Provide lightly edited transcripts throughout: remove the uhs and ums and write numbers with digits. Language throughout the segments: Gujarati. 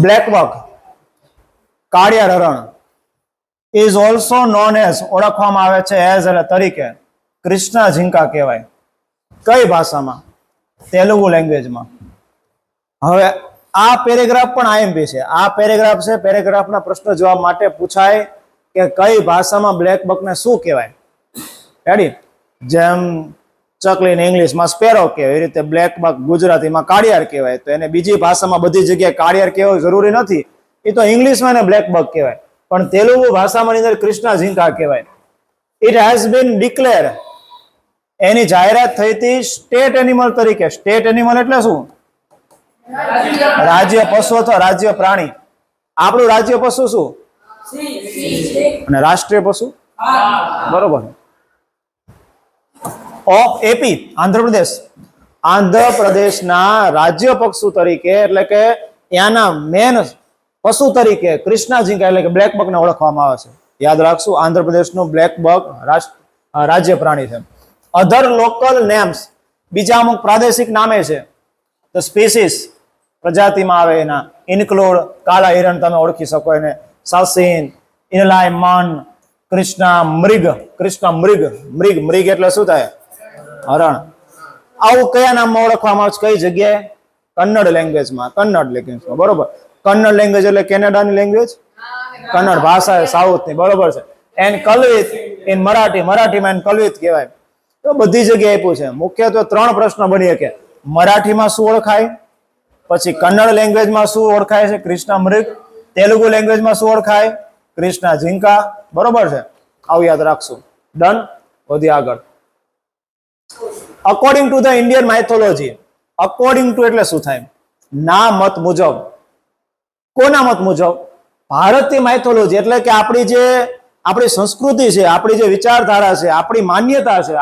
બ્લેક બક, કાળિયાર હરણ, ઇઝ ઓલ્સો નોન એઝ, ઓળખવામાં આવે છે એઝ એટલે તરીકે, કૃષ્ણ ઝીંકા કહેવાય. કઈ ભાષામાં? તેલુગુ લેંગ્વેજમાં. હવે આ પેરેગ્રાફ પણ આઈએમપી છે. આ પેરેગ્રાફ છે, પેરેગ્રાફના પ્રશ્ન જવાબ માટે પૂછાય કે કઈ ભાષામાં બ્લેક બકને શું કહેવાય. રેડી? જેમ ચકલીને ઇંગ્લિશમાં સ્પેરો કહેવાય, એ રીતે બ્લેક બક ગુજરાતીમાં કાળિયાર કહેવાય. તો એને બીજી ભાષામાં બધી જગ્યાએ કાળિયાર કહેવું જરૂરી નથી. એ તો ઇંગ્લિશમાં એને બ્લેક બક કહેવાય, પણ તેલુગુ ભાષામાં અંદર કૃષ્ણ ઝીંકા કહેવાય. ઇટ હેઝ બીન ડિક્લેર, એની જાહેરાત થઈ હતી સ્ટેટ એનિમલ તરીકે. સ્ટેટ એનિમલ એટલે શું? રાજ્ય પશુ અથવા રાજ્ય પ્રાણી. આપણું રાજ્ય પશુ શું? અને રાષ્ટ્રીય પશુ? બરોબર. Of AP, Andhra Pradesh. આંધ્રપ્રદેશના રાજ્ય પક્ષુ તરીકે એટલે કે ત્યાંના મેન પશુ તરીકે કૃષ્ણ ઝીંકા એટલે કે બ્લેક બકને ઓળખવામાં આવે છે. યાદ રાખશું, આંધ્રપ્રદેશનું બ્લેક બક રાજ્ય પ્રાણી છે. અધર લોકલ નેમ્સ, બીજા અમુક પ્રાદેશિક નામે છે. ધ સ્પીસીસ, પ્રજાતિમાં આવે એના, ઇન્ક્લુડ કાળા હિરણ, તમે ઓળખી શકો એને, સાસીન, ઇનલાય મન, કૃષ્ણ મૃગ. કૃષ્ણ મૃગ, મૃગ, મૃગ એટલે શું થાય? હરણ. આવું કયા નામમાં ઓળખવામાં આવે છે? કઈ જગ્યાએ? કન્નડ લેંગ્વેજમાં. કન્નડ લેંગ્વેજમાં, બરોબર. કન્નડ લેંગ્વેજ એટલે કેનેડાની લેંગ્વેજ, કન્નડ ભાષા સાઉથની, બરોબર છે. એન્ડ કલ્વિત ઇન મરાઠી, મરાઠીમાં એને કલ્વિત કહેવાય. તો બધી જગ્યાએ આપ્યું છે. મુખ્યત્વે 3 પ્રશ્ન બની શકે. મરાઠીમાં શું ઓળખાય? પછી કન્નડ લેંગ્વેજમાં શું ઓળખાય છે? કૃષ્ણ મૃગ. તેલુગુ લેંગ્વેજમાં શું ઓળખાય? કૃષ્ણ ઝીંકા. બરોબર છે. આવું યાદ રાખશું. ડન. વધી આગળ. According to the Indian mythology. According to એટલે શું થાય? ના મત મુજબ. કોના મત મુજબ? ભારતીય માઇથોલોજી એટલે કે આપણી સંસ્કૃતિ છે, આપણી જે વિચારધારા છે, આપણી માન્યતા છે,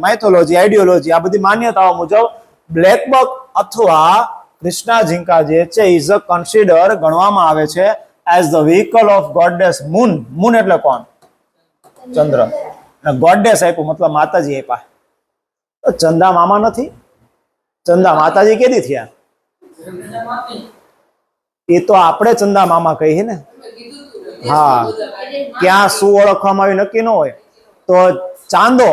માઇથોલોજી, આઈડિયોલોજી, આ બધી માન્યતાઓ મુજબ બ્લેક બક અથવા કૃષ્ણ ઝીંકા જે છે ઇઝ અ કન્સિડર, ગણવામાં આવે છે as the vehicle of goddess moon. Moon એટલે કોણ? ચંદ્ર. અને ગોડેસ આપ્યું મતલબ માતાજી આપ્યા. તો ચંદા મામા નથી? ચંદા માતાજી કેદી થયા? એ તો આપણે ચંદા મામા કહીએ ને. હા, ક્યાં શું ઓળખવામાં આવ્યું નક્કી ન હોય. તો ચાંદો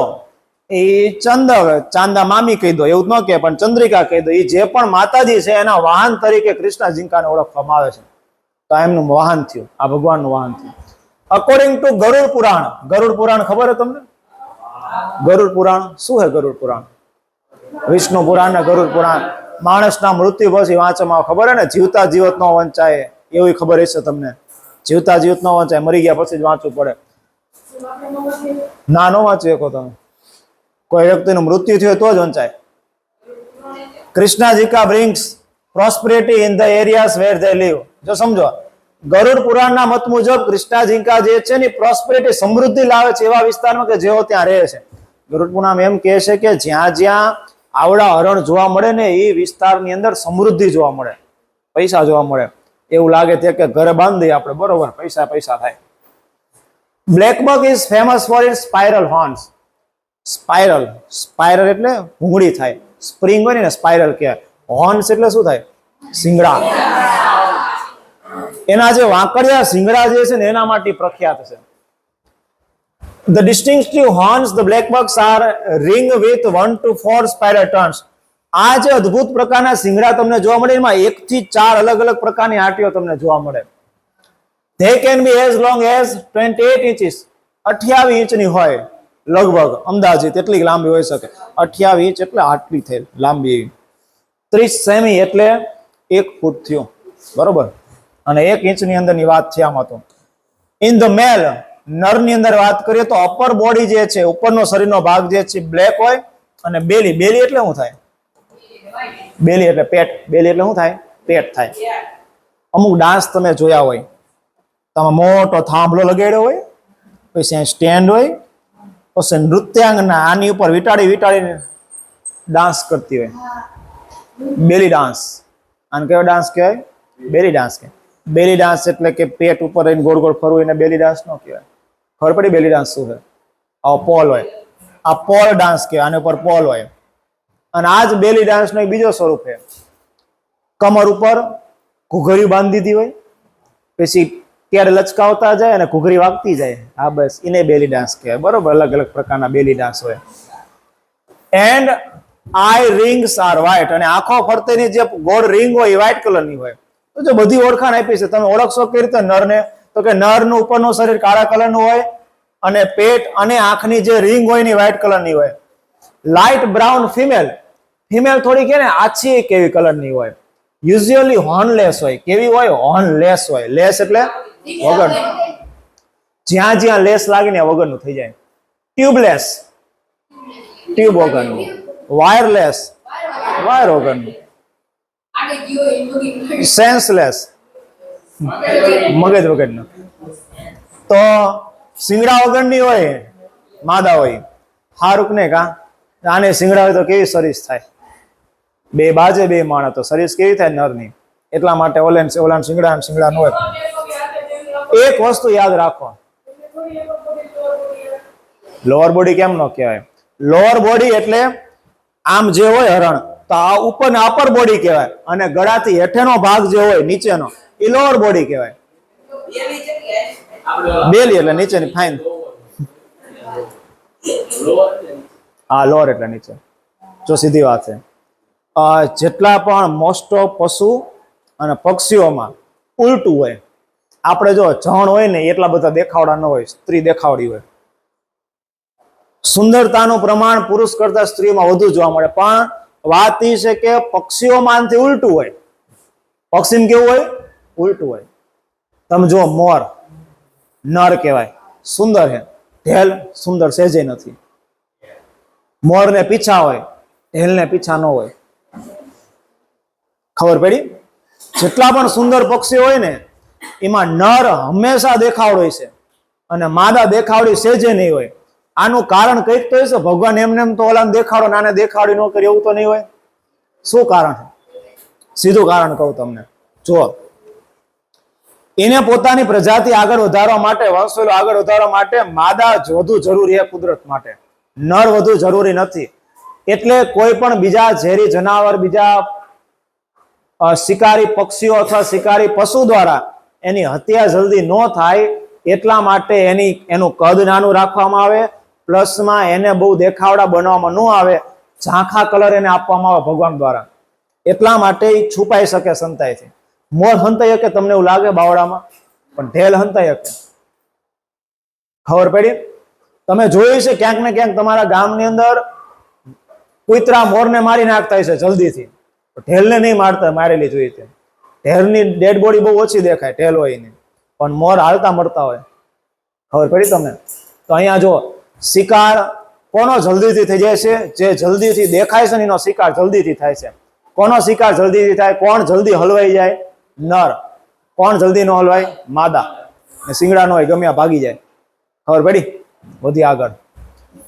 એ ચાંદા મામી કહી દો, એવું ન કે, પણ ચંદ્રિકા કહી દો. એ જે પણ માતાજી છે એના વાહન તરીકે કૃષ્ણ ઝીંકાને ઓળખવામાં આવે છે. તો એમનું વાહન થયું, આ ભગવાનનું વાહન થયું. અકોર્ડિંગ ટુ ગરુડ પુરાણ. ગરુડ પુરાણ ખબર છે તમને? ગરુડ પુરાણ શું છે? ગરુડ પુરાણ વિષ્ણુ પુરાણ ને ગરુડ પુરાણ. માણસના મૃત્યુ પછી વાંચવામાં ખબર હે ને, જીવતા જીવત ન વંચાય, એવી ખબર હશે તમને. જીવતા જીવત ન વંચાય, મરી ગયા પછી જ વાંચવું પડે. ના, નો વાંચી શકો તમે. કોઈ વ્યક્તિનું મૃત્યુ થયું તો જ વંચાય. Krishna Jinka brings prosperity in the areas where they live. જો સમજો, ગરુડ પુરાણના મત મુજબ કૃષ્ણ ઝીંકા જે છે ને પ્રોસ્પેરિટી, સમૃદ્ધિ લાવે છે એવા વિસ્તારમાં કે જેઓ ત્યાં રહે છે. ગરુડ પુરાણ એમ કહે છે કે જ્યાં જ્યાં આવડા હરણ જોવા મળે ને એ વિસ્તારની અંદર સમૃદ્ધિ જોવા મળે, પૈસા જોવા મળે. એવું લાગે છે કે ઘરે બાંધી આપણે, બરોબર, પૈસા પૈસા થાય. Black buck is famous for its spiral horns. Spiral, spiral એટલે ભૂંગળી થાય. સ્પ્રિંગ હોય ને સ્પાઇરલ કહેવાય. હોર્ન્સ એટલે શું થાય? સિંગડા. એના જે વાંકડિયા સિંગડા જે છે ને એના માટે પ્રખ્યાત છે. The distinctive horns, the black bucks are ring with 1 to 4 spiral turns. આ જે અદ્ભુત પ્રકારના સિંગડા તમને જોવા મળે એમાં 1 થી 4 અલગ અલગ પ્રકારની આંટીઓ તમને જોવા મળે. They can be as long as 28 inches. 28 ઇંચની હોય લગભગ, અંદાજિત એટલી લાંબી હોઈ શકે. 28 ઇંચ એટલે આટલી થઈ લાંબી. 30 સેમી એટલે 1 ફૂટ થયું, બરોબર. અને 1 ઇંચની અંદરની વાત છે આમાં તો. ઇન ધ મેલ, નરની અંદર વાત કરીએ તો અપર બોડી જે છે, ઉપરનો શરીરનો ભાગ જે છે બ્લેક હોય. અને બેલી, બેલી એટલે શું થાય? બેલી એટલે પેટ. બેલી એટલે શું થાય? પેટ થાય. અમુક ડાન્સ તમે જોયા હોય, તમે મોટો થાંભલો લગાડ્યો હોય, પછી સ્ટેન્ડ હોય, પછી નૃત્યાંગના આની ઉપર વિટાડીને ડાન્સ કરતી હોય, બેલી ડાન્સ. આને કયો ડાન્સ કહેવાય? બેલી ડાન્સ કહેવાય. બેલી ડાન્સ એટલે કે પેટ ઉપર રહીને ગોળ ગોળ ફરવું, એને બેલી ડાન્સ ન કહેવાય. ખબર પડી બેલી ડાન્સ શું છે? આ પોલ હોય, આ પોલ ડાન્સ કહેવાય. આની ઉપર પોલ હોય. અને આ જ બેલી ડાન્સનો એક બીજો સ્વરૂપ છે. કમર ઉપર ઘૂઘરિયું બાંધી દીધી હોય, પછી ત્યારે લચકાવતા જાય અને ઘૂઘરી વાગતી જાય. હા બસ એને બેલી ડાન્સ કહેવાય. બરોબર, અલગ અલગ પ્રકારના બેલી ડાન્સ હોય. And eye rings are white, અને આંખો ફરતેની જે ગોળ રિંગ હોય એ વ્હાઇટ કલરની હોય. તો જો બધી ઓળખાણ આપી છે, તમે ઓળખશો કેવી રીતે નરને? તો કે નરનું ઉપરનું શરીર કાળા કલરનું હોય અને પેટ અને આંખની જે રિંગ હોય ને વ્હાઇટ કલરની હોય. લાઇટ બ્રાઉન ફિમેલ, ફિમેલ થોડી કે ને આછી કેવી કલરની હોય. યુઝ્યુઅલી હોર્નલેસ હોય. કેવી હોય? હોર્નલેસ હોય. લેસ એટલે વગર, જ્યાં જ્યાં લેસ લાગીને વગરનું થઈ જાય. ટ્યુબલેસ, ટ્યુબ વગરનું. વાયરલેસ, વાયર વગરનું. સેન્સલેસ, મગજ વગરનું. તો સિંગડા વગરની હોય, માદા હોય. હારુક ને કા આને સિંગડા હોય તો કેવી સરીસ થાય? બે બાજે બે માણસ તો સરીસ કેવી થાય નરની? એટલા માટે ઓલાન સિંગડા ન હોય. એક વસ્તુ યાદ રાખો, લોઅર બોડી કેમ ન કહેવાય? લોઅર બોડી એટલે આમ જે હોય હરણ, તો આ ઉપર ને અપર બોડી કહેવાય, અને ગળાથી હેઠેનો ભાગ જે હોય નીચેનો એ લોઅર બોડી કહેવાય. બેલી એટલે નીચેની, ફાઇન. હા, લોઅર એટલે નીચે. જો સીધી વાત છે. જેટલા પણ મોસ્ટ ઓફ પશુ અને પક્ષીઓમાં ઉલટું હોય. આપણે જો જણ હોય ને એટલા બધા દેખાવડા ન હોય, સ્ત્રી દેખાવડી હોય. સુંદરતાનું પ્રમાણ પુરુષ કરતા સ્ત્રીમાં વધુ જોવા મળે. પણ વાત એ છે કે પક્ષીઓમાંથી ઉલટું હોય. પક્ષીમાં કેવું હોય? ઉલટું હોય. તમે જુઓ, મોર નર કહેવાય, સુંદર છે. ઢેલ સુંદર સહેજે નથી. મોર ને પીછા હોય, ઢેલ ને પીછા ન હોય. ખબર પડી? જેટલા પણ સુંદર પક્ષી હોય ને એમાં નર હંમેશા દેખાવડો હોય છે અને માદા દેખાવડી સહેજે નહીં હોય. આનું કારણ કઈક તો હશે. ભગવાન એમને એમ તો ઓલાને દેખાડો નાને દેખાડી ન કરે એવું તો નહીં હોય. શું કારણ? સીધું કારણ કહું તમને. જો, એને પોતાની પ્રજાતિ આગળ વધારવા માટે, વંશવેલો આગળ વધારવા માટે માદા વધુ જરૂરી છે કુદરત માટે. નર વધુ જરૂરી નથી. એટલે કોઈ પણ બીજા ઝેરી જનાવર, બીજા શિકારી પક્ષીઓ અથવા શિકારી પશુ દ્વારા એની હત્યા જલ્દી ન થાય એટલા માટે એનું કદ નાનું રાખવામાં આવે. પ્લસમાં એને બહુ દેખાવડા બનાવવામાં ન આવે. ઝાંખા કલર એને આપવામાં આવે ભગવાન દ્વારા. એટલા માટે એ છુપાઈ શકે સંતાઈથી. મોર હંતાઈ શકે તમને એવું લાગે બાવડામાં, પણ ઢેલ હંતાઈ શકે. ખબર પડી? તમે જોયું છે ક્યાંક ને ક્યાંક તમારા ગામની અંદર કૂતરા મોરને મારી નાખતા હશે જલ્દીથી, ઢેલને નહીં મારતા, મારેલી જોઈએ છે. ઢેલની ડેડ બોડી બહુ ઓછી દેખાય, ઢેલ હોય એની, પણ મોર હાલતા મળતા હોય. ખબર પડી તમને? તો અહીંયા જો શિકાર કોનો જલ્દીથી થઈ જાય છે? જે જલ્દીથી દેખાય છે ને એનો શિકાર જલ્દીથી થાય છે. કોનો શિકાર જલ્દીથી થાય? કોણ જલ્દી હલવાઈ જાય? નર. કોણ જલ્દી ન હલવાય? માદા. સિંગડા ન હોય, ગમ્યા ભાગી જાય. ખબર પડી? વધી આગળ.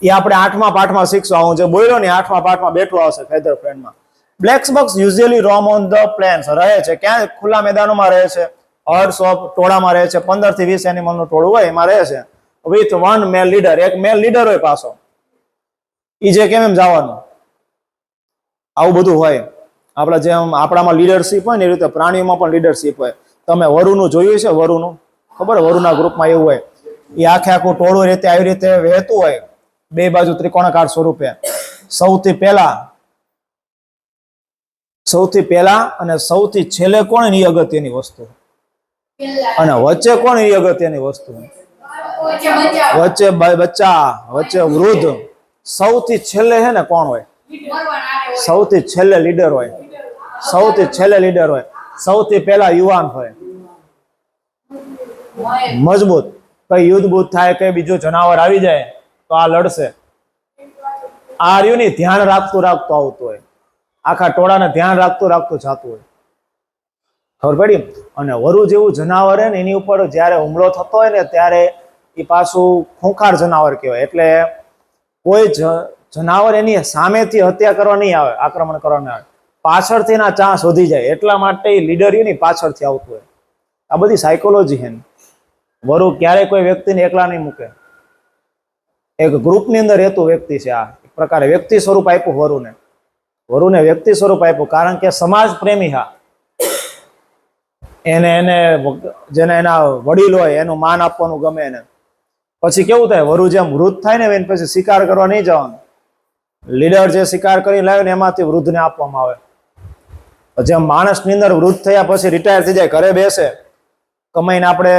એ આપણે 8મા પાઠમાં શીખશું. હું જે બોલ્યો ને 8મા પાઠમાં બેઠું આવશે ફેધર ફ્રેન્ડમાં. Black bucks usually roam on the plains, રહે છે ક્યાં? ખુલ્લા મેદાનોમાં રહે છે. હર્ડ્સ ઓફ, ટોળામાં રહે છે. 15 થી 20 એનિમલનું ટોળું હોય એમાં રહે છે. વિથ વન મેલ લીડર, એક મેલ લીડર હોય પાછો. ઈ જે કેમ એમ જવાનું, આવું બધું હોય. આપણા જેમ આપણામાં લીડરશીપ હોય ને એ રીતે પ્રાણીઓમાં પણ લીડરશીપ હોય. તમે વરુનું જોયું છે? વરુનું ખબર? વરુના ગ્રુપમાં એવું હોય, એ આખે આખું ટોળું રીતે આવી રીતે વહેતું હોય, બે બાજુ ત્રિકોણાકાર સ્વરૂપે. સૌથી પહેલા અને સૌથી છેલ્લે કોણ? એની અગત્યની વસ્તુ. અને વચ્ચે કોણ? એની અગત્યની વસ્તુ. વચ્ચે બચ્ચા, વચ્ચે વૃદ્ધ. સૌથી છેલ્લે છે ને કોણ હોય? સૌથી છેલ્લે લીડર હોય. સૌથી છેલ્લે લીડર હોય. સૌથી પહેલા યુવાન હોય, મજબૂત. કઈ યુદ્ધ બુદ્ધ થાય, કઈ બીજું જનાવર આવી જાય તો આ લડશે. આ રહ્યું ની ધ્યાન રાખતું આવતું હોય. આખા ટોળાને ધ્યાન રાખતું જતું હોય. ખબર પડી? અને વરુ જેવું જનાવર હે ને એની ઉપર જ્યારે હુમલો થતો હોય ને ત્યારે એ પાછું ખૂંખાર જનાવર કહેવાય. એટલે કોઈ જનાવર એની સામેથી હત્યા કરવા નહીં આવે, આક્રમણ કરવા નહીં આવે, પાછળથી એના ચાન્સ વધી જાય. એટલા માટે એ લીડર ની પાછળથી આવતું હોય. આ બધી સાયકોલોજી છે. વરુ ક્યારેય કોઈ વ્યક્તિને એકલા નહીં મૂકે. એક ગ્રુપની અંદર રહેતું વ્યક્તિ છે. આ એક પ્રકારે વ્યક્તિ સ્વરૂપ આપ્યું વરુને. વરુને વ્યક્તિ સ્વરૂપ આપ્યું કારણ કે સમાજ પ્રેમી. હા, એને એને જેને એના વડીલ હોય એનું માન આપવાનું ગમે એને. પછી કેવું થાય, વરુ જેમ વૃદ્ધ થાય ને એને પછી શિકાર કરવા નહીં જવાનું. લીડર જે શિકાર કરી લાવ્યો ને એમાંથી વૃદ્ધને આપવામાં આવે. જેમ માણસની અંદર વૃદ્ધ થયા પછી રિટાયર થઈ જાય, ઘરે બેસે, કમાઈને આપણે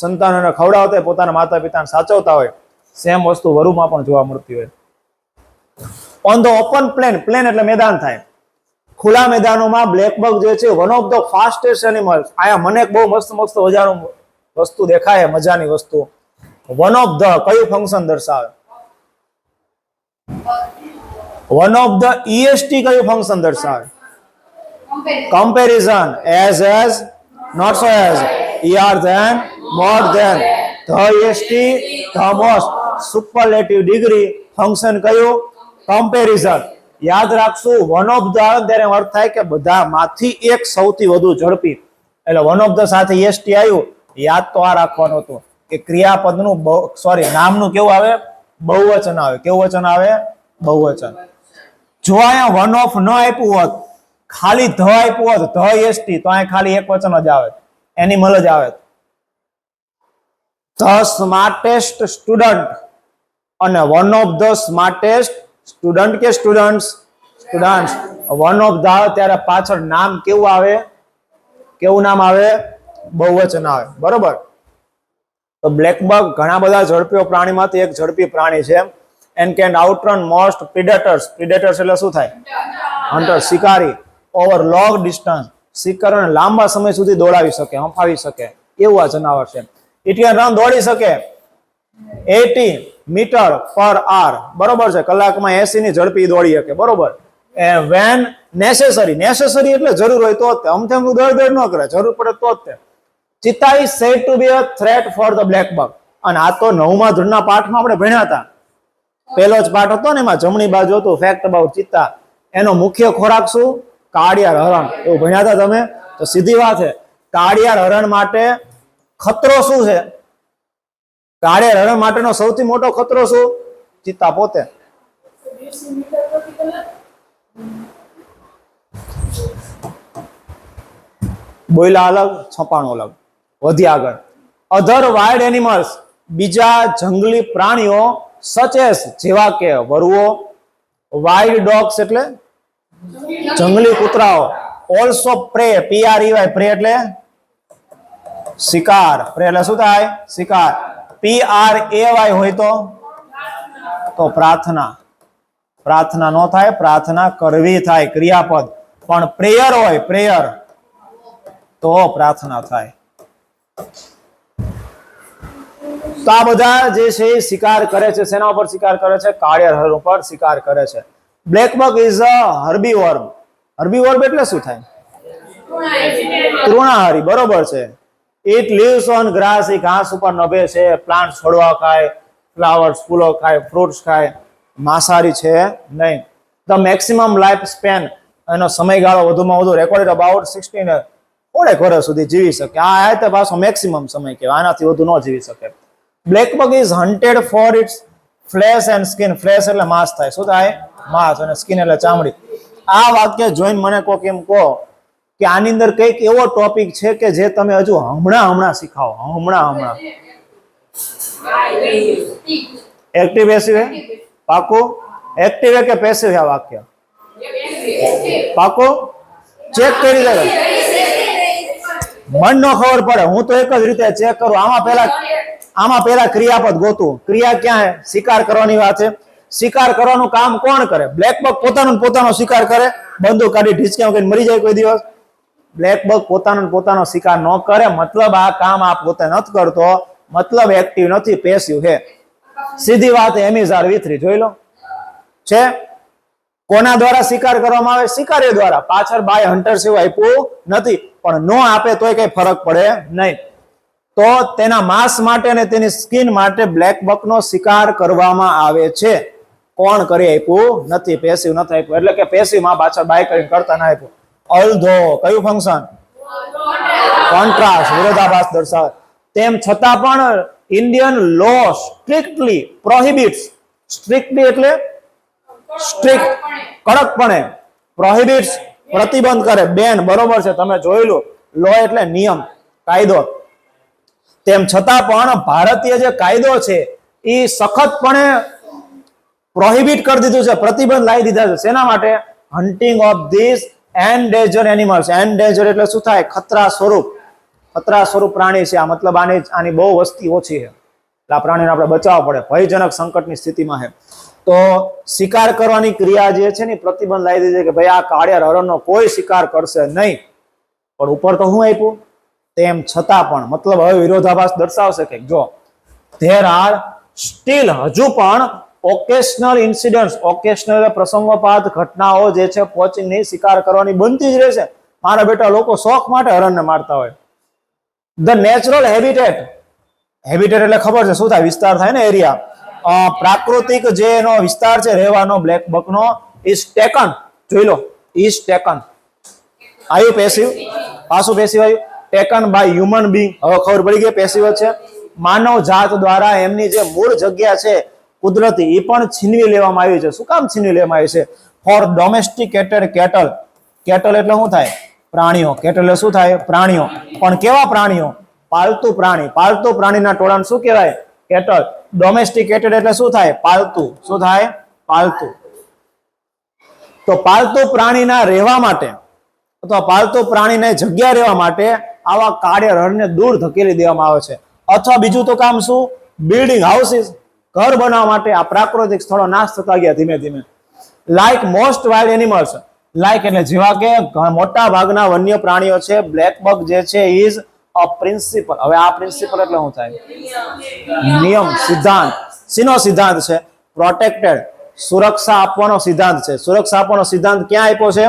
સંતાનોને ખવડાવતા હોય, પોતાના માતા પિતાને સાચવતા હોય, સેમ વસ્તુ વરુમાં પણ જોવા મળતી હોય. On the open plane, plane એટલે મેદાન થાય, ખુલ્લા મેદાનોમાં બ્લેકબક જે છે one of the fastest animals. આયા મને બહુ મસ્ત મસ્ત મજાનું વસ્તુ દેખાય, મજાની વસ્તુ. વન ઓફ ધ કયું ફંક્શન દર્શાવે? વન ઓફ ધ EST કયું ફંક્શન દર્શાવે? Comparison. As not so as, ER than, more than, the EST, the most, superlative degree, function કયું? કમ્પેરિઝન. યાદ રાખશું, વન ઓફ ધ ત્યારે અર્થ થાય કે બધામાંથી એક સૌથી વધુ ઝડપી. એટલે વન ઓફ ધ સાથે EST આવ્યું, યાદ તો આ રાખવાનું હતું કે ક્રિયાપદનું નામનું કેવું આવે? બહુવચન આવે. કેવું વચન આવે? બહુવચન. જો અહીંયા વન ઓફ ન આપ્યું હોત, ખાલી ધ આપ્યું હોત, ધ EST, તો અહીંયા ખાલી એક વચન જ આવે, એનિમલ જ આવે. ધ સ્માર્ટેસ્ટ સ્ટુડન્ટ અને one of the smartest student કે students? Students. One of the ત્યારે પાછળ નામ કેવું આવે? કેવું નામ આવે? બહુવચન આવે. બરોબર. તો બ્લેકબક ઘણા બધા ઝડપીઓ પ્રાણીમાંથી એક ઝડપી પ્રાણી છે. And can outrun most predators. Predators એટલે શું થાય? હન્ટર, શિકારી. ઓવર લોંગ ડિસ્ટન્સ, શિકારીને લાંબા સમય સુધી દોડાવી શકે, હંફાવી શકે એવું આ જનાવર છે. ઇટ કેન રન, દોડી શકે 80 મીટર પર આર. બરોબર છે, કલાકમાં 80 ની ઝડપી દોડી શકે. બરોબર. વેન નેસેસરી, નેસેસરી એટલે જરૂર હોય તો જ. અમથેમ દોડ ન કરે, જરૂર પડે તો જ. Cheetah is said to be a threat for the blackbuck. અને આ તો 9મા ધોરણના પાઠમાં આપણે ભણ્યા હતા. પહેલો જ પાઠ હતો ને, એમાં જમણી બાજુ હતું ફેક્ટ અબાઉટ ચિત્તા. એનો મુખ્ય ખોરાક શું? કાળિયાર હરણ. એવું ભણ્યા હતા તમે? તો સીધી વાત છે, કાળિયાર હરણ માટે ખતરો શું છે? કાળિયાર હરણ માટેનો સૌથી મોટો ખતરો શું? ચિત્તા પોતે. બોયલા અલગ, છપાણું અલગ. વધી આગળ. અધર વાઇલ્ડ એનિમલ્સ, બીજા જંગલી પ્રાણીઓ, સચ એસ જેવા કે વરુઓ, વાઇલ્ડ ડોગ્સ એટલે જંગલી કૂતરાઓ, ઓલ્સો પ્રે, PREY, પ્રે એટલે શિકાર. પ્રે એટલે શું થાય? શિકાર. PRAY હોય તો પ્રાર્થના. પ્રાર્થના નો થાય, પ્રાર્થના કરવી થાય, ક્રિયાપદ. પણ પ્રેયર હોય, પ્રેયર, તો પ્રાર્થના થાય. તો આ બધા જે છે એ શિકાર કરે છે. શેના ઉપર શિકાર કરે છે? કાળિયાર હરણ ઉપર શિકાર કરે છે. Blackbuck is a હર્બીવોર્મ. હર્બીવોર્મ એટલે શું થાય? તૃણાહારી. બરોબર છે. ઇટ લીવ્સ ઓન ગ્રાસ, એ ઘાસ ઉપર નભે છે. પ્લાન્ટ છોડવા ખાય, ફ્લાવર્સ ફૂલો ખાય, ફ્રૂટ્સ ખાય. માંસાહારી છે નહીં. ધ મેક્સિમમ લાઈફ સ્પેન, એનો સમયગાળો વધુમાં વધુ રેકોર્ડેડ અબાઉટ 16 વર્ષ સુધી જીવી શકે. આ તો પાછો મેક્સિમમ સમય કહેવાય, આનાથી વધુ ન જીવી શકે. Blackbuck is hunted for its flesh and skin. Flesh એટલે માંસ થાય. શું થાય? માંસ. અને સ્કિન એટલે ચામડી. આ વાક્ય જોઈને મને કોક એમ કહો કે આની અંદર કંઈક એવો ટોપિક છે કે જે તમે હજુ હમણાં શીખાવો. હમણાં એક્ટિવ પેસિવ હે? પાકું? એક્ટિવ હે કે પેસિવ હે આ વાક્ય? પાકું? ચેક કરી દે. મન નો ખબર પડે, હું તો એક જ રીતે ચેક કરું. આમાં પહેલા ક્રિયાપદ ગોતું. ક્રિયા ક્યાં હે? શિકાર કરવાની વાત છે. શિકાર કરવાનું કામ કોણ કરે? બ્લેકબક પોતાનો શિકાર કરે? બંદૂક કાઢી ઢીચક્યા કરીને મરી જાય કોઈ દિવસ? બ્લેકબક પોતાનો શિકાર ન કરે. મતલબ આ કામ આ પોતે નથી કરતો, મતલબ એક્ટિવ નથી, પેસિવ છે. સીધી વાત. એમિઝાર V3 જોઈ લો છે. કોના દ્વારા શિકાર કરવામાં આવે? શિકારીઓ દ્વારા. પાછળ બાય હન્ટર્સ એવું આપ્યું નથી, પણ નો આપે તોય કઈ ફરક પડે નહીં. તો તેના માંસ માટે અને તેની સ્કિન માટે બ્લેકબકનો શિકાર કરવામાં આવે છે. કોણ કરી આપ્યું? નથી. પેસિવ નથી આપ્યું. એટલે કે પેસિવ માં પાછળ બાય કરીને કરતા ના આપ્યું. ઓલ્ધો કયું ફંક્શન? કોન્ટ્રાસ્ટ, વિરોધાભાસ દર્શાવે. તેમ છતાં પણ ઇન્ડિયન લો સ્ટ્રિક્ટલી પ્રોહિબિટ્સ. સ્ટ્રિક્ટલી એટલે સ્ટ્રિક્ટ, કડકપણે. પ્રોહિબિટ્સ પ્રતિબંધ કરે, બેન. બરોબર છે, તમે જોઈ લો. લો એટલે નિયમ, કાયદો. તેમ છતાં પણ ભારતીય જે કાયદો છે એ સખતપણે પ્રોહિબિટ કરી દીધું છે, પ્રતિબંધ લાવી દીધા છે. શેના માટે? Hunting of this endangered animals. Endangered એટલે શું થાય? ખતરા સ્વરૂપ. ખતરા સ્વરૂપ પ્રાણી છે આ, મતલબ આની બહુ વસ્તી ઓછી છે, આ પ્રાણીને આપણે બચાવવા પડે, ભયજનક સંકટની સ્થિતિમાં છે. તો શિકાર કરવાની ક્રિયા જે છે ને પ્રતિબંધ લાવી દીધી કે ભાઈ આ કાળિયાર હરણનો કોઈ શિકાર કરશે નહીં. પણ ઉપર તો શું આપ્યું? તેમ છતાં પણ, મતલબ હવે વિરોધાભાસ દર્શાવશે કે જો ધેર આર સ્ટીલ, હજુ પણ ઓકેશનલ ઇન્સિડન્ટ્સ, ઓકેશનલ પ્રસંગોપાત ઘટનાઓ જે છે પોચિંગની શિકાર કરવાની બનતી જ રહેશે. મારા બેટા લોકો શોખ માટે હરણને મારતા હોય. ધ નેચરલ હેબિટેટ, હેબિટેટ એટલે ખબર છે શું થાય? વિસ્તાર થાય ને, એરિયા. પ્રાકૃતિક જે એનો વિસ્તાર છે રહેવાનો બ્લેક બકનો, ઇઝ ટેકન. જોઈ લો, ઇઝ ટેકન. આયુ પેસિવ, પાછું પેસિવ આવ્યું. Taken by human being. હવે ખબર પડી ગઈ પેસિવ છે. માનવ જાત દ્વારા એમની જે મૂળ જગ્યા છે કુદરતી, એ પણ છીનવી લેવામાં આવી છે. શું કામ છીનવી લેવામાં આવી છે? Four ડોમેસ્ટિકેટેડ cattle. કેટલ એટલે શું થાય? પ્રાણીઓ. કેટલ એટલે શું થાય? પ્રાણીઓ. પણ કેવા પ્રાણીઓ? પાલતુ પ્રાણી. પાલતુ પ્રાણીના ટોળાને શું કહેવાય? કેટલ. ડોમેસ્ટિકેટેડ એટલે શું થાય? પાલતુ. શું થાય? પાલતુ. તો પાલતુ પ્રાણીના રહેવા માટે અથવા પાલતુ પ્રાણીને જગ્યા રહેવા માટે આવા કાળિયાર હરણને દૂર ધકેલી દેવામાં આવે છે. અથવા બીજું તો કામ શું? બિલ્ડિંગ હાઉસીસ, ઘર બનાવવા માટે આ પ્રાકૃતિક સ્થળો નાશ થતા ગયા ધીમે ધીમે. Like most wild animals, like એટલે જેવા કે મોટા ભાગના વન્ય પ્રાણીઓ છે, બ્લેક બક જે છે ઇઝ અ પ્રિન્સિપલ. હવે આ પ્રિન્સિપલ એટલે શું થાય? નિયમ, સિદ્ધાંત. શીનો સિદ્ધાંત છે? પ્રોટેક્ટેડ, સુરક્ષા આપવાનો સિદ્ધાંત છે. સુરક્ષા આપવાનો સિદ્ધાંત ક્યાં આપ્યો છે?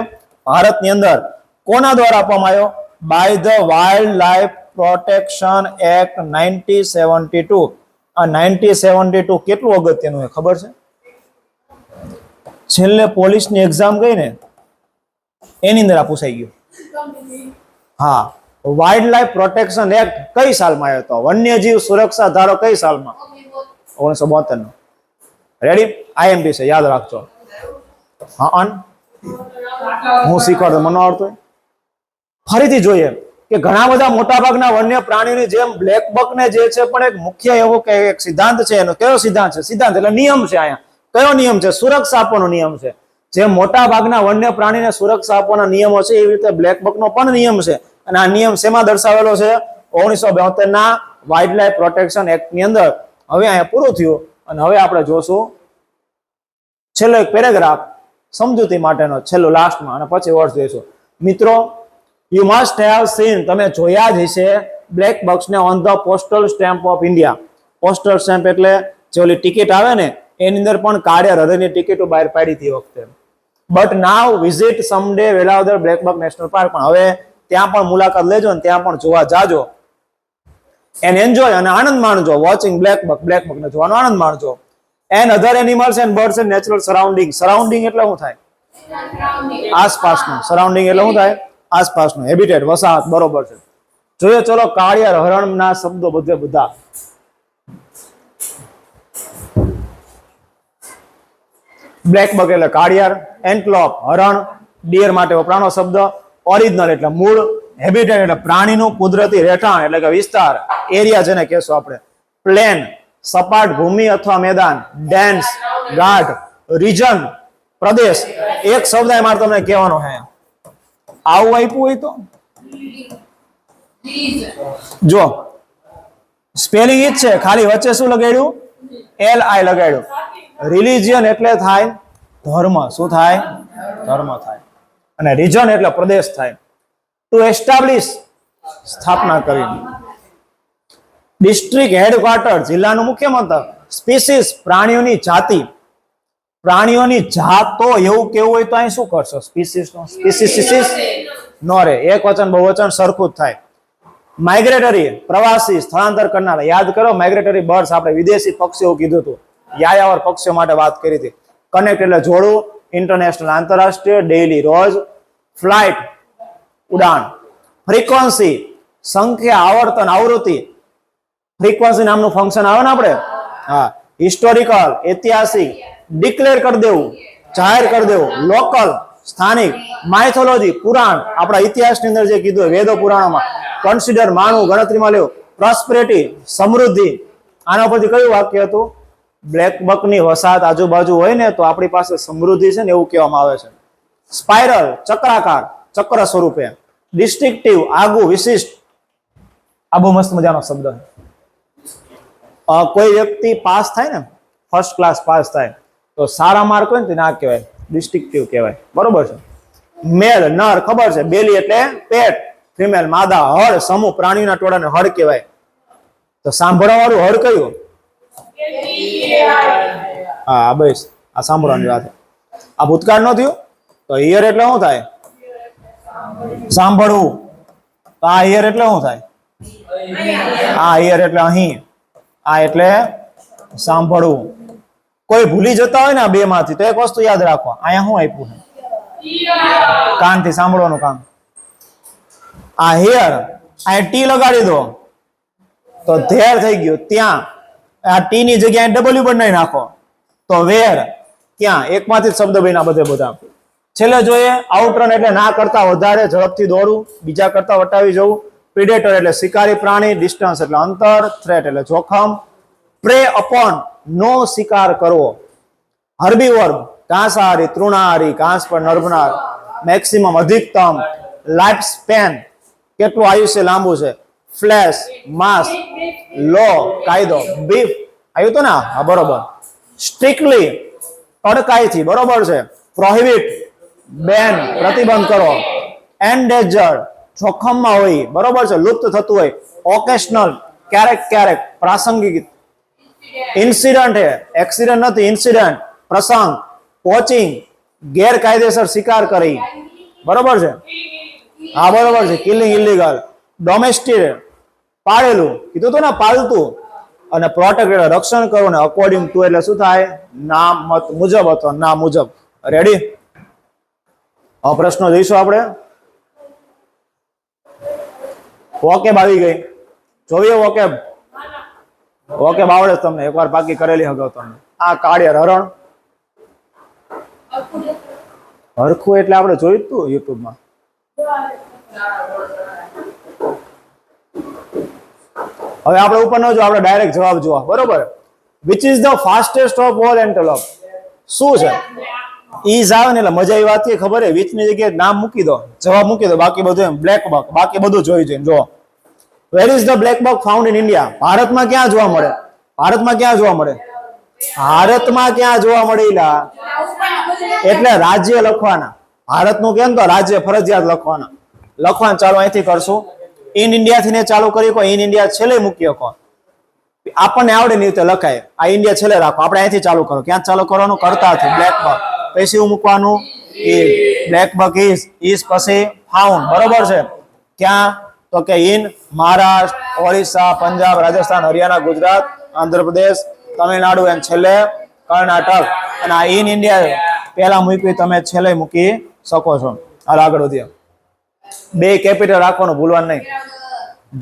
ભારતની અંદર. કોના દ્વારા આપવામાં આવ્યો? By the wildlife protection act 1972. આ 1972 કેટલું અગત્યનું છે ખબર છે? છેલ્લે પોલીસની એક્ઝામ ગઈ ને એની અંદર આ પૂછાઈ ગયું. હા, વાઇલ્ડ લાઈફ પ્રોટેક્શન એક્ટ કઈ સાલમાં આવ્યો હતો? વન્યજીવ સુરક્ષા ધારો કઈ સાલમાં? 1972 નો. રેડી? આઈએમપી છે, યાદ રાખજો. હા, હું શીખવાડતો, મને આવડતું. ફરીથી જોઈએ કે ઘણા બધા મોટા ભાગના વન્ય પ્રાણીઓની જેમ બ્લેક બક ને જે છે પણ એક મુખ્ય એવો કે એક સિદ્ધાંત છે. એનો કયો સિદ્ધાંત છે? સિદ્ધાંત એટલે નિયમ છે. અહીંયા કયો નિયમ છે? સુરક્ષા આપવાનો નિયમ છે. જે મોટા ભાગના વન્ય પ્રાણીને સુરક્ષા આપવાના નિયમો છે એવી રીતે બ્લેક બકનો પણ નિયમ છે. અને આ નિયમ શેમાં દર્શાવેલો છે? 1972 ના વાઇલ્ડ લાઈફ પ્રોટેક્શન એક્ટ ની અંદર. હવે અહીંયા પૂરું થયું અને હવે આપણે જોશું છેલ્લો એક પેરેગ્રાફ સમજૂતી માટેનો, છેલ્લો લાસ્ટમાં, અને પછી વર્ડ જોઈશું. મિત્રો, યુ મસ્ટ હેવ સીન, તમે જોયા જ હશે બ્લેક બક્સને on the postal stamp of India. Postal stamp એટલે જે ઓલી ટિકિટ આવે ને એની અંદર પણ કાળિયાર હરણની ટિકિટો બહાર પાડી હતી વખતે. But now visit સમડે Velavadar black buck national park. પણ હવે ત્યાં પણ મુલાકાત લેજો ને ત્યાં પણ જોવા જાજો એન્ડ એન્જોય, અને આનંદ માણજો. Watching black buck, black buck ને જોવાનો આનંદ માણજો. And other animals and birds and natural surrounding. Surrounding એટલે શું થાય? આસપાસનું. સરાઉન્ડિંગ એટલે શું થાય? આસપાસનું. હેબિટેટ, વસાહત. બરોબર છે. જોઈએ ચલો કાળિયાર હરણના શબ્દો બધે બધા. બ્લેક બક એટલે કાળિયાર, એન્ટલોપ હરણ, ડિયર માટે વપરાનો શબ્દ, ઓરિજિનલ એટલે મૂળ, હેબિટેટ એટલે પ્રાણીનું કુદરતી રહેઠાણ એટલે કે વિસ્તાર, એરિયા જેને કહેશું આપણે, પ્લેન સપાટ ભૂમિ અથવા મેદાન, ડેન્સ ગાઢ, રીજન પ્રદેશ. એક શબ્દ મારે તમને કહેવાનો છે, આવું આપ્યું હોય તો જો સ્પેલિંગ ઈ જ છે, ખાલી વચ્ચે શું લગાડ્યું? LI લગાડ્યું. રિલિજિયન એટલે થાય ધર્મ. શું થાય? ધર્મ થાય. અને રીજન એટલે પ્રદેશ થાય. ટુ એસ્ટાબ્લિશ સ્થાપના કરી. ડિસ્ટ્રિક્ટ હેડક્વાર્ટર જિલ્લાનું મુખ્ય મથક. સ્પીસીસ પ્રાણીઓની જાતિ. પ્રાણીઓની જાતો એવું કેવું હોય તો અહીં શું કરશો? સ્પીસીસ નો સ્પીસીસ નો રે, એક વચન બહુવચન સરખું જ થાય. માઇગ્રેટરી પ્રવાસી સ્થળાંતર કરનારા. યાદ કરો માઇગ્રેટરી બર્ડ્સ આપણે વિદેશી પક્ષીઓ કીધું હતું, યાયાવર પક્ષીઓ માટે વાત કરી હતી. કનેક્ટ એટલે જોડવું, ઇન્ટરનેશનલ આંતરરાષ્ટ્રીય, ડેઇલી રોજ, ફ્લાઇટ ઉડાન, ફ્રીક્વન્સી સંખ્યા, આવર્તન આવૃત્તિ. ફ્રીક્વન્સી નામનું ફંક્શન આવે ને આપણે, હા. હિસ્ટોરિકલ ઐતિહાસિક, ડિક્લેર કરી દેવું જાહેર કરી દેવું, લોકલ સ્થાનિક માઇથોલોજી પુરાણ આપણા ઇતિહાસની અંદર જે કીધું હોય, વેદો પુરાણોમાં કન્સિડર માણવું, ગણતરીમાં લેવું, પ્રોસ્પેરિટી સમૃદ્ધિ. આના પરથી કયું વાક્ય હતું? બ્લેક બકની વસાહત આજુબાજુ હોય ને તો આપણી પાસે સમૃદ્ધિ છે ને એવું કહેવામાં આવે છે. સ્પાઇરલ ચક્રાકાર, ચક્ર સ્વરૂપે. ડિસ્ટ્રિક્ટિવ આગુ, વિશિષ્ટ. આ બહુ મસ્ત મજાનો શબ્દ છે. કોઈ વ્યક્તિ પાસ થાય ને, ફર્સ્ટ ક્લાસ પાસ થાય તો સારા માર્ક હોય ને તેને આ કહેવાય ડિસ્ટ્રિક્ટિવ કહેવાય. બરોબર છે. મેલ નર ખબર છે, બેલી એટલે પેટ, ફિમેલ માદા, હળ સમૂહ પ્રાણીઓના ટોળાને હળ કહેવાય. તો સાંભળવા વાળું હળ કયું? હા બસ આ સાંભળવાની વાત. આ ભૂતકાળ નો થયું તો હિયર એટલે શું થાય? સાંભળવું. તો આ હિયર એટલે શું થાય? આ હિયર એટલે અહીં, આ એટલે સાંભળવું. કોઈ ભૂલી જતા હોય ને આ બે માંથી તો એક વસ્તુ યાદ રાખો, અહીંયા શું આપ્યું છે? કાનથી સાંભળવાનું કામ. આ હિયર, અહીંયા ટી લગાડી દો તો ધેર થઈ ગયું ત્યાં. આ ટી ની જગ્યાએ ડબલ્યુ બનાવી નાખો તો વેર, ક્યાં. એકમાંથી જ શબ્દ બન્યા બધે બધા. છેલ્લે જોઈએ આઉટરન એટલે ના કરતા વધારે ઝડપથી દોડવું, બીજા કરતા વટાવી જવું. પ્રિડેટર એટલે શિકારી પ્રાણી, ડિસ્ટન્સ એટલે અંતર, થ્રેટ એટલે જોખમ. પ્રે અપોન નો શિકાર કરવો. હર્બીવોર્બ ઘાસહારી, તૃણાહારી, ઘાસ પર નરભનાર. મેક્સિમમ અધિકતમ. લાઈફ સ્પેન કેટલું આયુષ્ય લાંબુ છે. ફ્લેશ માંસ. લો કાયદો. બીફ આવ્યું તો ને, હા બરોબર. સ્ટ્રિક્ટલી કડકાઈથી, બરોબર છે. પ્રોહિબિટ બેન પ્રતિબંધ કરો. એન્ડેન્જર જોખમમાં હોય, બરોબર છે, લુપ્ત થતું હોય. ઓકેશનલ ક્યારેક ક્યારેક, પ્રાસંગિક. ઇન્સિડન્ટ હે, એક્સિડન્ટ નથી, ઇન્સિડન્ટ પ્રસંગ. પોચિંગ ગેરકાયદેસર શિકાર કરી, બરોબર છે, હા બરોબર છે. Killing illegal. ડોમેસ્ટિક પાળેલું, કીધું તો ને પાલતું. અને પ્રોટેક્ટ રક્ષણ કરવું. ને અકોર્ડિંગ ટુ એટલે શું થાય? નામ મત મુજબ અથવા ના મુજબ. રેડી? હવે પ્રશ્નો જોઈશું આપણે. વોકેબ આવી ગઈ, જોઈએ વોકેબ. વોકેબ આવડે તમને, એકવાર પાકી કરેલી હગાવ તમને. આ કાળિયાર હરણ, હરખું એટલે આપણે જોયું તું યુટ્યુબમાં. હવે આપણે ઉપર ન જો, આપણે ડાયરેક્ટ જવાબ જોવા, બરોબર. Which is the fastest of all antelope? શું છે? ઈઝ આવે ને એટલે મજા આવી વાત ખબર હે. વિચ ની જગ્યાએ નામ મૂકી દો, જવાબ મૂકી દો, બાકી બધું એમ. બ્લેક બક, બાકી બધું જોઈ જઈને જો. વેર is the black buck found in India? ભારતમાં ક્યાં જોવા મળે? ભારતમાં ક્યાં જોવા મળે? ભારતમાં ક્યાં જોવા મળેલા? એટલે રાજ્ય લખવાના. ભારતનું કેમ તો રાજ્ય ફરજિયાત લખવાના. લખવાનું ચાલો અહીંથી કરશું. ઇન ઇન્ડિયા થી ને ચાલુ કરી કો. ઇન ઇન્ડિયા છેલ્લે મૂકી શકો. આપણને આવડે નહીં તો લખાય. આ ઇન્ડિયા છેલ્લે રાખો. આપણે અહીંથી ચાલુ કરો. ક્યાં ચાલુ કરવાનું? કરતાથી. Black buck. પછી શું મૂકવાનું? બ્લેક બક ઇઝ પછી ફાઉન્ડ, બરોબર છે. ક્યાં? તો કે ઇન મહારાષ્ટ્ર, ઓરિસ્સા, પંજાબ, રાજસ્થાન, હરિયાણા, ગુજરાત, આંધ્રપ્રદેશ, તમિલનાડુ અને છેલ્લે કર્ણાટક. અને આ ઇન ઇન્ડિયા પહેલા મૂકી, તમે છેલ્લે મૂકી શકો છો. હાલ આગળ વધીએ. બે કેપિટલ રાખવાનું ભૂલવાનું નહીં.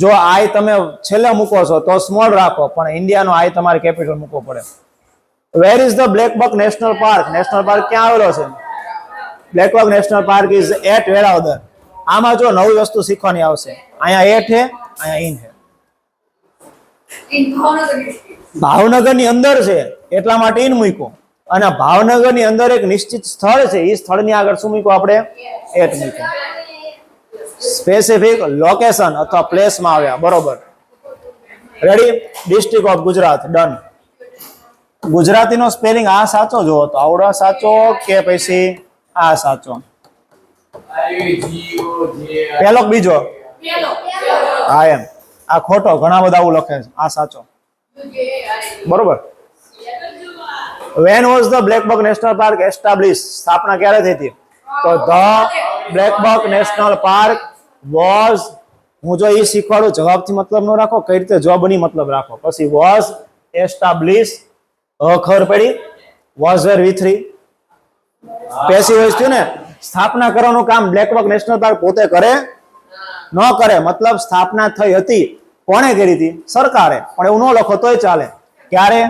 જો આઈ તમે છેલ્લે મૂકો છો તો સ્મોલ રાખો, પણ ઇન્ડિયાનો આઈ તમારે કેપિટલ મૂકવો પડે. Where is the blackbuck national park? National park ક્યાં આવેલો છે? Blackbuck national park is at Velavadar. આમાં જો નવી વસ્તુ શીખવાની આવશે. અહીંયા એટ હે, અહીંયા ઇન હે. ભાવનગર ની અંદર છે એટલા માટે ઇન મૂક્યું. અને ભાવનગર ની અંદર એક નિશ્ચિત સ્થળ છે, એ સ્થળની આગળ શું મૂક્યું આપણે? એટ મૂક્યું. સ્પેસિફિક લોકેશન અથવા પ્લેસમાં આવ્યા, બરોબર. Ready? District of Gujarat. Done. ગુજરાતીનો સ્પેલિંગ આ સાચો જોવો તો આવડો સાચો કે પછી આ સાચો? પેલો બીજો? હા એમ. આ ખોટો, ઘણા બધા આવું લખે છે. આ સાચો, બરોબર. When was the Black Buck National Park established? સ્થાપના ક્યારે થઈ હતી? તો the blackbuck national park was. હું જો એ શીખવાડું, જવાબથી મતલબ ન રાખો, કઈ રીતે જવાબની મતલબ રાખો. પછી વોઝ એસ્ટાબ્લિશ, ખબર પડી. Was wear V3 passive voice થયું ને. સ્થાપના કરવાનું કામ બ્લેક બક નેશનલ પાર્ક પોતે કરે ન કરે, મતલબ સ્થાપના થઈ હતી. કોણે કરી હતી? સરકારે. પણ એવું ન લખો તોય ચાલે. ક્યારે?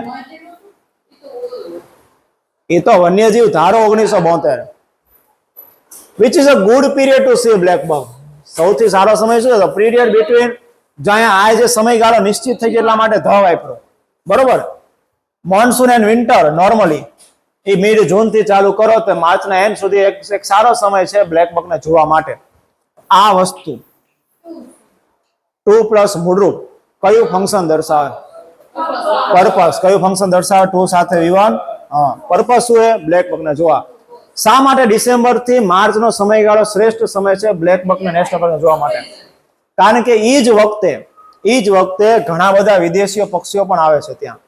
એ તો વન્યજીવ ધારો 1972. Which is a good period to see blackbuck. સૌથી સારો સમય શું છે? પીરિયડ બિટવીન, જ્યાં આ જે સમયગાળો નિશ્ચિત થઈ ગયો એટલા માટે ધ વાપરો. બરોબર. મોન્સૂન એન્ડ વિન્ટર નોર્મલી એ મિડ જૂન થી ચાલુ કરો તો માર્ચના એન્ડ સુધી એક સારો સમય છે બ્લેક બગને જોવા માટે. આ વસ્તુ 2 પ્લસ મૂળરૂપ કયું ફંક્શન દર્શાવે? પર્પસ. કયું ફંક્શન દર્શાવે? 2 સાથે V1. પર્પસ શું છે? બ્લેક બગને જોવા. શા માટે ડિસેમ્બર થી માર્ચ નો સમયગાળો શ્રેષ્ઠ સમય છે બ્લેક બગને નેશનલ પાર્કમાં જોવા માટે? કારણ કે ઈ જ વખતે ઘણા બધા વિદેશીઓ પક્ષીઓ પણ આવે છે ત્યાં.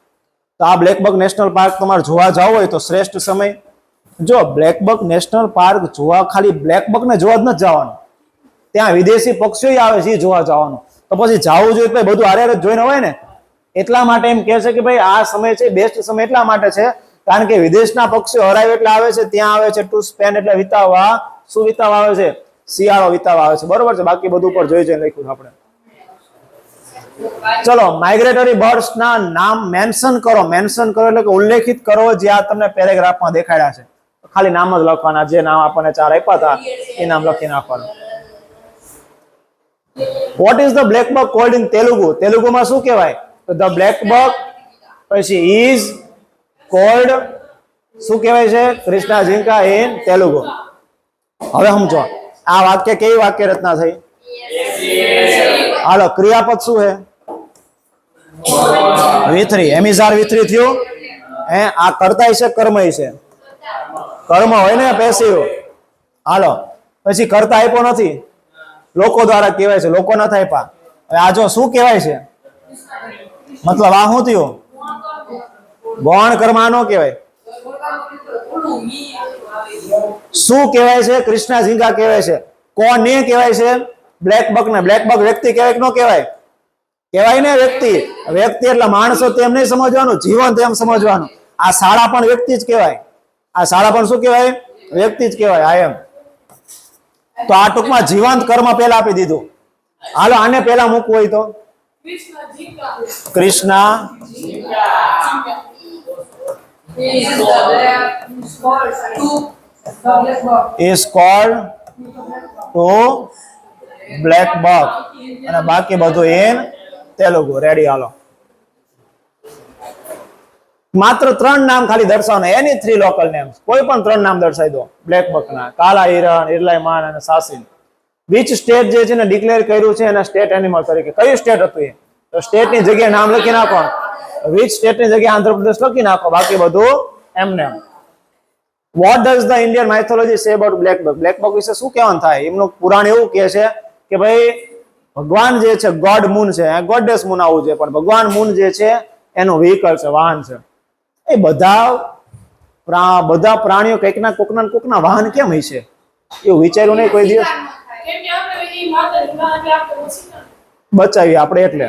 તો આ બ્લેક બગ નેશનલ પાર્ક તમારે જોવા જવું હોય તો શ્રેષ્ઠ સમય. જો બ્લેક બગ નેશનલ પાર્ક જોવા ખાલી બ્લેક બગ ને જોવા જ નથી જવાનું, ત્યાં વિદેશી પક્ષીઓ આવે છે એ જોવા જવાનું. તો પછી જવું જોઈએ તો બધું હારે જોઈને હોય ને, એટલા માટે એમ કહે છે કે ભાઈ આ સમય છે બેસ્ટ સમય. એટલા માટે છે કારણ કે વિદેશના પક્ષીઓ અરાઈવ એટલે આવે છે, ત્યાં આવે છે ટુ સ્પેન્ડ એટલે વિતાવવા. શું વિતાવવા આવે છે? શિયાળો વિતાવવા આવે છે. બરોબર છે. બાકી બધું ઉપર જોઈ જઈને લખ્યું આપણે. ચલો, માઇગ્રેટરી બર્ડ્સ ના નામ મેન્શન કરો. મેન્શન કરો એટલે કે ઉલ્લેખિત કરો, જે આ તમને પેરેગ્રાફમાં દેખાડ્યા છે. ખાલી નામ જ લખવાના, જે નામ આપણને 4 આપ્યા હતા એ નામ લખી નાખવાનું. What is the black bug called in Telugu? તેલુગુમાં શું કહેવાય? તો ધ બ્લેક બગ, પછી ઇઝ કોલ્ડ, શું કહેવાય છે? કૃષ્ણા ઝીંકા ઇન તેલુગુ. હવે સમજો આ વાક્ય કેવી વાક્ય રચના થઈ? હાલો, ક્રિયાપદ શું છે? V3. એમિઝાર V3 થયું. આ કર્તા છે કર્મય છે? કર્મ હોય ને પેસિવ. હાલો, પછી કર્તા આપ્યો નથી, લોકો દ્વારા કહેવાય છે, લોકો નથી આપ્યા. હવે આ જો શું કહેવાય છે? મતલબ આ શું થયું? ગૌણ કર્મ. આ નો કહેવાય. શું કહેવાય છે? કૃષ્ણા ઝીંગા કહેવાય છે. કોને કહેવાય છે? બ્લેક બગ ને. બ્લેક બગ વ્યક્તિ કહેવાય કે ન કહેવાય? કહેવાય ને વ્યક્તિ. વ્યક્તિ એટલે માણસો તેમ નહીં સમજવાનું, જીવન તેમ સમજવાનું. આ શાળા પણ વ્યક્તિ જ કહેવાય. આ શાળા પણ શું કહેવાય? વ્યક્તિ જ કહેવાય. આ એમ તો આ ટૂંકમાં જીવંત કર્મ પહેલા આપી દીધું. હાલો, આને પહેલા મૂકવું હોય તો Krishna is called to black bug અને બાકી બધું in તેલુગુ. રેડી? હાલો, માત્ર 3 નામ ખાલી દર્શાવવાના. એની 3 લોકલ નેમ્સ, કોઈ પણ 3 નામ દર્શાવી દો બ્લેક બગ ના. કાલા હિરણ, ઇરલાઈમાન અને સાસિન. વિચ સ્ટેટ જે છે ને ડિક્લેર કર્યું છે એના સ્ટેટ એનિમલ તરીકે? કયું સ્ટેટ હતું એ? તો સ્ટેટની જગ્યાએ નામ લખી નાખો. વિચ સ્ટેટની જગ્યાએ આંધ્રપ્રદેશ લખી નાખો, બાકી બધું એમને. What does the Indian mythology say about black bug? Black bug વિશે શું કહેવાનું થાય? એમનું પુરાણ એવું કહે છે કે ભાઈ ભગવાન જે છે ગોડ મૂન છે, ગોડેસ મૂન આવું છે, પણ ભગવાન મૂન જે છે એનું વ્હીકલ છે, વાહન છે. એ બધા પ્રાણીઓ કંઈકના કોકના વાહન કેમ હોય છે એવું વિચાર્યું નહીં કોઈ દિવસ? બચાવી આપણે એટલે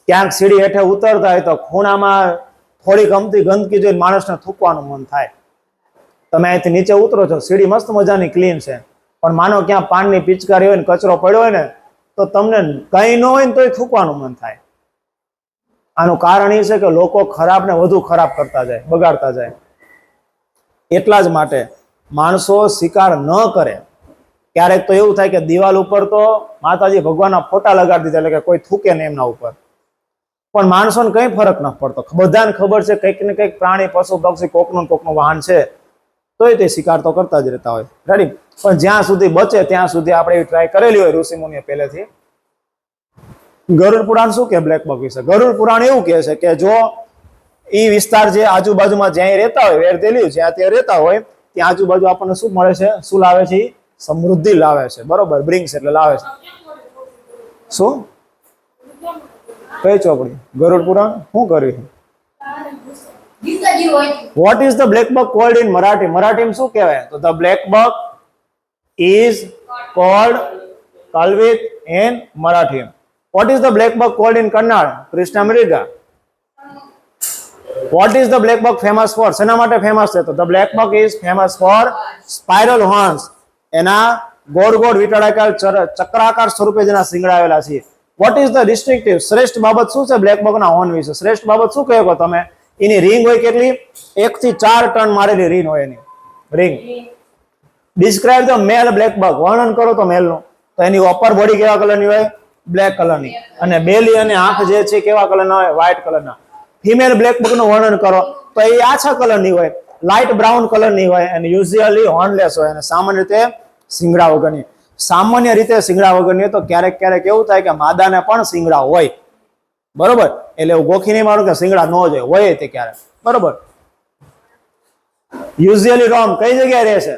ક્યાંક સીડી હેઠે ઉતરતા હોય તો ખૂણામાં થોડીક અમથી ગંદકી જોઈને માણસને થૂકવાનું મન થાય. તમે અહીંથી નીચે ઉતરો છો, સીડી મસ્ત મજાની ક્લીન છે, પણ માનો ક્યાં પાનની પિચકારી હોય ને કચરો પડ્યો હોય ને તો તમને કઈ ન હોય ને તોય થૂકવાનું મન થાય. આનું કારણ એ છે કે લોકો ખરાબ ને વધુ ખરાબ કરતા જાય, બગાડતા જાય. એટલા જ માટે માણસો શિકાર ન કરે. ક્યારેક તો એવું થાય કે દિવાલ ઉપર તો માતાજી ભગવાનના ફોટા લગાડી દીધા, એટલે કે કોઈ થૂકે ને એમના ઉપર, પણ માણસોને કઈ ફરક ન પડતો. બધાને ખબર છે કંઈક ને કંઈક પ્રાણી, પશુ, પક્ષી કોકનું વાહન છે, તોય તે શિકાર તો કરતા જ રહેતા હોય. રેડી? પણ જ્યાં સુધી બચે ત્યાં સુધી આપણે એવી ટ્રાય કરેલી હોય ઋષિ મુનિએ પહેલેથી. ગરુડ પુરાણ શું કે બ્લેક બગ વિશે? ગરુડ પુરાણ એવું કહે છે કે જો એ વિસ્તાર જે આજુબાજુમાં જ્યાં રહેતા હોય, વેરદેલી જ્યાં ત્યાં રહેતા હોય, ત્યાં આજુબાજુ આપણને શું મળે છે? શું લાવે છે? સમૃદ્ધિ લાવે છે. બરોબર? બ્રિંગ્સ એટલે લાવે છે. શું? કઈ ચોપડી? ગરુડ પુરાણ શું કર્યું? What is the black bug called in Marathi? મરાઠીમાં શું કહેવાય? તો the black bug is called kalvit in Marathi. What is the black bug called in Kannada? Krishna Mruga. What is the black bug famous for? શેના માટે ફેમસ છે? તો the black bug is famous for spiral horns. એના ગોળ ગોળ વિટાળાકાર ચક્રાકાર સ્વરૂપે જેના શિંગડા આવેલા છે. What is the distinctive? શ્રેષ્ઠ બાબત શું છે બ્લેક બગ ના હોર્ન વિશે? શ્રેષ્ઠ બાબત શું કહો તમે? એની રિંગ હોય કેટલી? 1 થી 4 ટન મારેલી રીંગ હોય એની ring. Describe the male black bug, વર્ણન કરો તો મેલનું. તો એની અપર બોડી કેવા કલરની હોય? બ્લેક કલરની. અને બેલી અને આંખ જે છે કેવા કલરના હોય? વ્હાઇટ કલરના. ફિમેલ બ્લેક બગ નું વર્ણન કરો તો એ આછા કલરની હોય, લાઇટ બ્રાઉન કલરની હોય અને યુઝ્યુઅલી હોર્નલેસ હોય અને સામાન્ય રીતે શિંગડા વગરની. સામાન્ય રીતે શિંગડા વગરની હોય તો ક્યારેક ક્યારેક એવું થાય કે માદાને પણ શિંગડા હોય, બરોબર. એટલે એવું ગોખી નહીં મારું કે શિંગડા ન હોય તે ક્યારેક, બરોબર. યુઝ્યુઅલી રોમ કઈ જગ્યાએ રહે છે,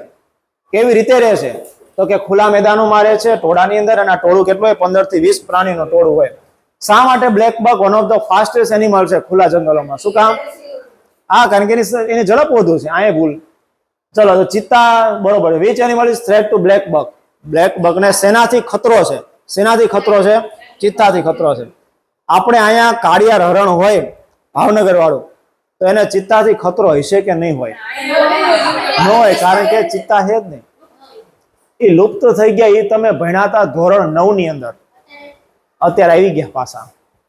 કેવી રીતે રહે છે? તો કે ખુલ્લા મેદાનોમાં રહે છે, ટોળાની અંદર. અને આ ટોળું કેટલું હોય? 15 થી 20 પ્રાણીનું ટોળું હોય. શા માટે black bug one of the fastest animal છે ખુલ્લા જંગલોમાં? શું કામ? હા, કારણ કે એની ઝડપ વધુ છે. આ ભૂલ. ચલો, તો ચિત્તા, બરોબર. Which animal is threat to blackbuck? Blackbuck ને શેનાથી ખતરો છે? શેનાથી ખતરો છે? ચિત્તાથી ખતરો છે. આપણે અહીંયા કાળિયાર હરણ હોય ભાવનગર વાળું, તો એને ચિત્તાથી ખતરો હશે કે નહીં હોય? ન હોય, કારણ કે ચિત્તા છે જ નહીં. એ લુપ્ત થઈ ગયા. એ તમે ભણ્યા હતા ધોરણ 9 ની અંદર, અત્યારે આવી ગયા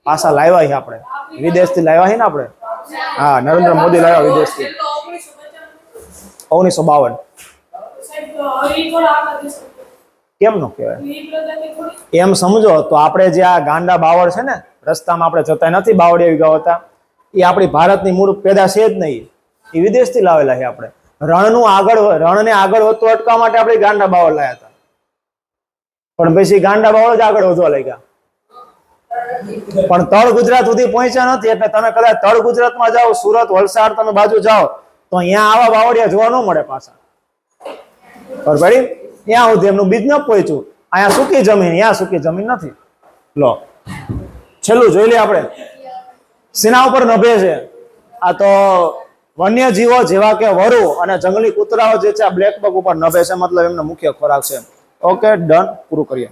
પાછા લાવ્યા છે આપણે, વિદેશથી લાવ્યા છે ને આપણે. હા, નરેન્દ્ર મોદી લાવ્યા વિદેશથી 1952. કેમ નો કહેવાય? એમ સમજો તો આપણે જે આ ગાંડા બાવળ છે ને, રસ્તામાં આપણે જતા નથી, બાવળી આવી ગયા હતા, એ આપણી ભારતની મૂળ પેદાશ છે જ નહીં. એ વિદેશથી લાવેલા છે આપણે. રણને આગળ વધતું અટકાવવા માટે આપણે ગાંડા બાવળ લાવ્યા હતા, પણ પછી ગાંડા બાવળ જ આગળ વધવા લાગ્યા. પણ તળ ગુજરાત સુધી પહોંચ્યા નથી. એટલે તમે કદાચ તળ ગુજરાતમાં જાઓ, સુરત, વલસાડ તમે બાજુ જાઓ, તો અહીંયા આવા બાવળિયા જોવા ન મળે પાછા. બરાબર? ત્યાં સુધી એમનું બીજ ન પહોંચ્યું. અહીંયા સૂકી જમીન, અહીંયા સૂકી જમીન નથી. લો, છેલ્લું જોઈ લઈએ આપણે. સેના ઉપર નભે છે. આ તો વન્યજીવો જેવા કે વરુ અને જંગલી કૂતરાઓ જે છે આ બ્લેક બગ ઉપર નભે છે, મતલબ એમનો મુખ્ય ખોરાક છે. ઓકે, ડન, પૂરું કરીએ.